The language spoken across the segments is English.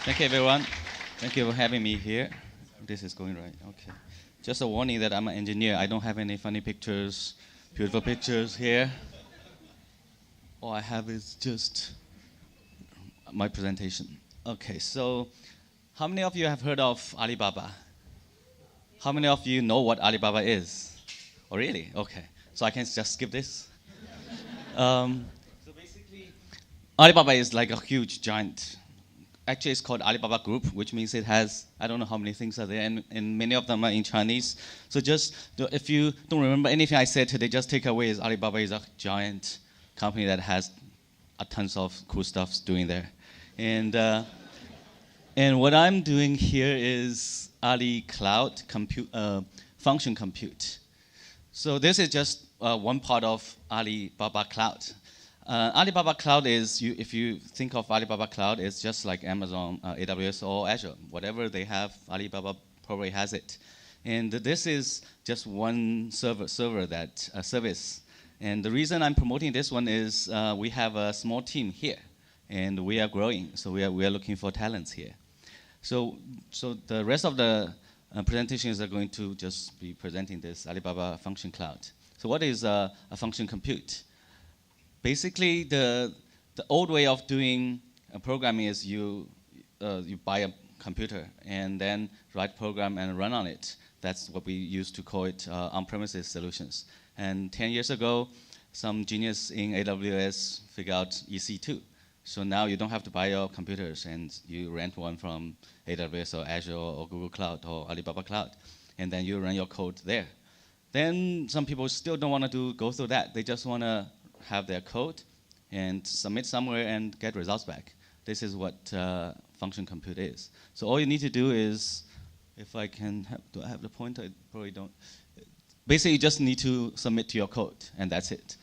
Thank you, everyone. Thank you for having me here. This is going right. Okay. Just a warning that I'm an engineer. I don't have any funny pictures, beautiful pictures here. All I have is just my presentation. Okay, so how many of you have heard of Alibaba? How many of you know what Alibaba is? Oh, really? Okay. So I can just skip this. So basically, Alibaba is like a huge giant. Actually, it's called Alibaba Group, which means it has, I don't know how many things are there, and many of them are in Chinese. So if you don't remember anything I said today, just take away is Alibaba is a giant company that has a tons of cool stuff doing there. And what I'm doing here is Ali Cloud Function Compute. So this is just one part of Alibaba Cloud. Alibaba Cloud is, if you think of Alibaba Cloud, it's just like Amazon, AWS, or Azure. Whatever they have, Alibaba probably has it. And this is just one service. And the reason I'm promoting this one is we have a small team here, and we are growing. So we are looking for talents here. So the rest of the presentations are going to just be presenting this Alibaba Function Cloud. So what is a function compute? Basically, the old way of doing programming is you buy a computer and then write program and run on it. That's what we used to call it on-premises solutions. And 10 years ago, some genius in AWS figured out EC2. So now you don't have to buy your computers and you rent one from AWS or Azure or Google Cloud or Alibaba Cloud. And then you run your code there. Then some people still don't want to go through that. They just want to have their code and submit somewhere and get results back. This is what function compute is. So all you need to do is, if I can have, do I have the pointer? I probably don't. Basically, you just need to submit to your code, and that's it.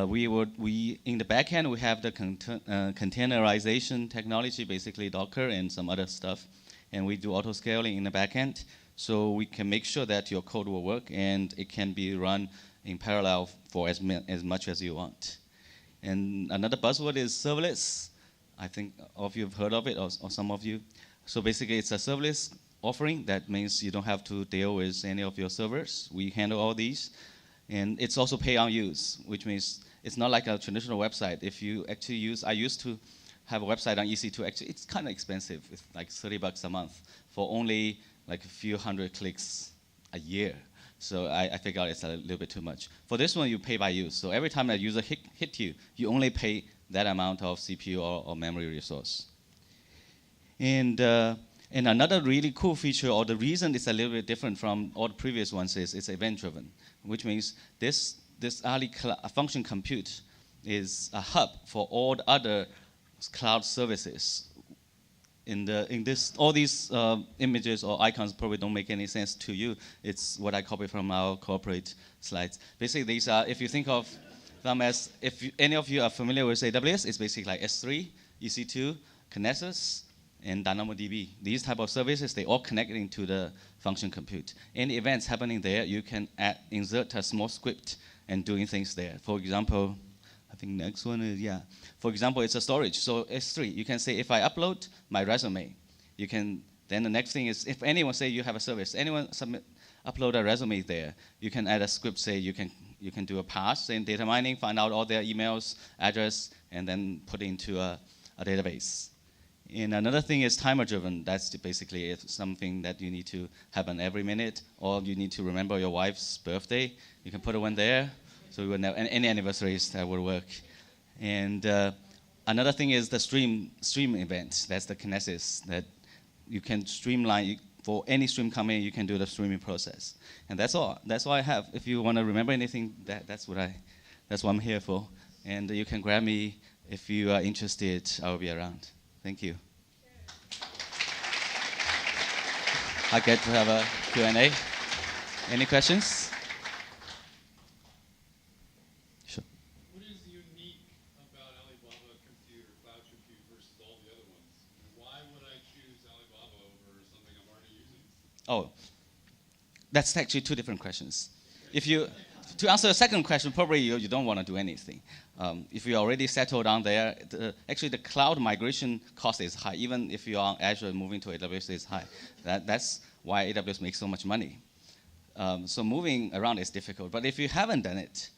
We in the back end, we have the containerization technology, basically Docker and some other stuff. And we do auto-scaling in the back end. So we can make sure that your code will work and it can be run in parallel for as much as you want. And another buzzword is serverless. I think all of you have heard of it, or some of you. So basically, it's a serverless offering. That means you don't have to deal with any of your servers. We handle all these. And it's also pay on use, which means it's not like a traditional website. If you actually use, I used to have a website on EC2. Actually, it's kind of expensive. It's like $30 a month for only like a few hundred clicks a year. So I figured out it's a little bit too much. For this one, you pay by use. So every time a user hit you, you only pay that amount of CPU or memory resource. And another really cool feature, or the reason it's a little bit different from all the previous ones, is it's event-driven, which means this function compute is a hub for all the other cloud services. All these images or icons probably don't make any sense to you. It's what I copied from our corporate slides. Basically, these are, if you think of them as, any of you are familiar with AWS, it's basically like S3, EC2, Kinesis, and DynamoDB. These type of services, they all connecting to the function compute. Any events happening there, you can insert a small script and doing things there. For example, I think next one is, for example, it's a storage. So S3, you can say if I upload my resume, you can, then the next thing is if anyone say you have a service, anyone upload a resume there, you can add a script, say you can do a parse in data mining, find out all their emails, address, and then put it into a database. And another thing is timer driven. That's basically something that you need to happen every minute, or you need to remember your wife's birthday. You can put one there. So we would never, any anniversaries that would work. And another thing is the stream event. That's the Kinesis that you can streamline. For any stream coming, you can do the streaming process. And that's all. That's all I have. If you want to remember anything, that's what I'm here for. And you can grab me if you are interested. I will be around. Thank you. I get to have a Q&A. Any questions? Oh, that's actually two different questions. To answer the second question, probably you don't want to do anything. If you already settled down there, actually the cloud migration cost is high. Even if you are on Azure, moving to AWS is high. That's why AWS makes so much money. So moving around is difficult. But if you haven't done it,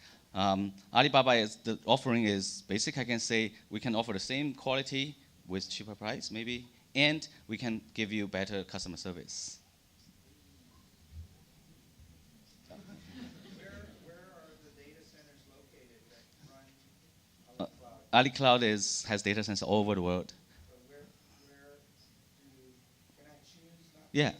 Alibaba the offering is basic. I can say we can offer the same quality with cheaper price, maybe, and we can give you better customer service. Ali Cloud has data centers all over the world. Yeah.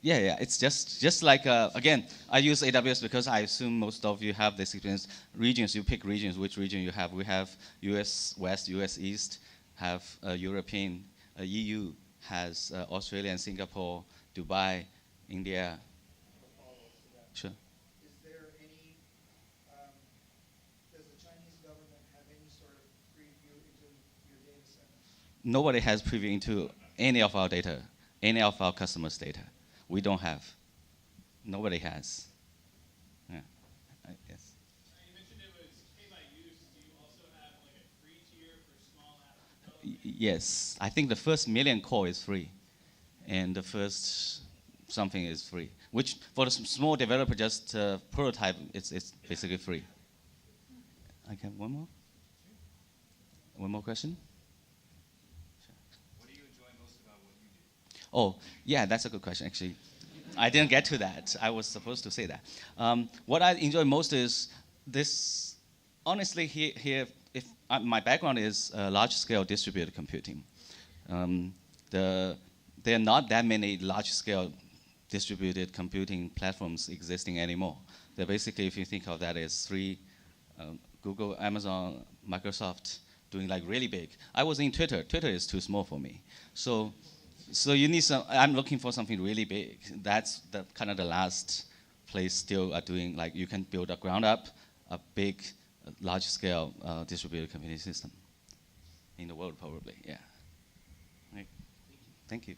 Yeah. It's just like, again, I use AWS because I assume most of you have this experience. Regions, you pick regions, which region you have. We have US West, US East, have European, EU has Australia and Singapore, Dubai, India. Sure. Nobody has preview into any of our data, any of our customers' data. We don't have. Nobody has. Yeah. Yes. You mentioned it was pay by use. Do you also have like a free tier for small apps? Yes. I think the first million core is free, and the first something is free. Which for the small developer, just prototype, it's basically free. I can one more. One more question. Oh, yeah, that's a good question, actually. I didn't get to that. I was supposed to say that. What I enjoy most is this, honestly, here if my background is large-scale distributed computing. There are not that many large-scale distributed computing platforms existing anymore. They're basically, if you think of that as three, Google, Amazon, Microsoft, doing like really big. I was in Twitter. Twitter is too small for me. So you need some. I'm looking for something really big. That's the kind of the last place still are doing, like you can build a ground up, a big, large scale distributed computing system in the world probably. Yeah. Right. Thank you.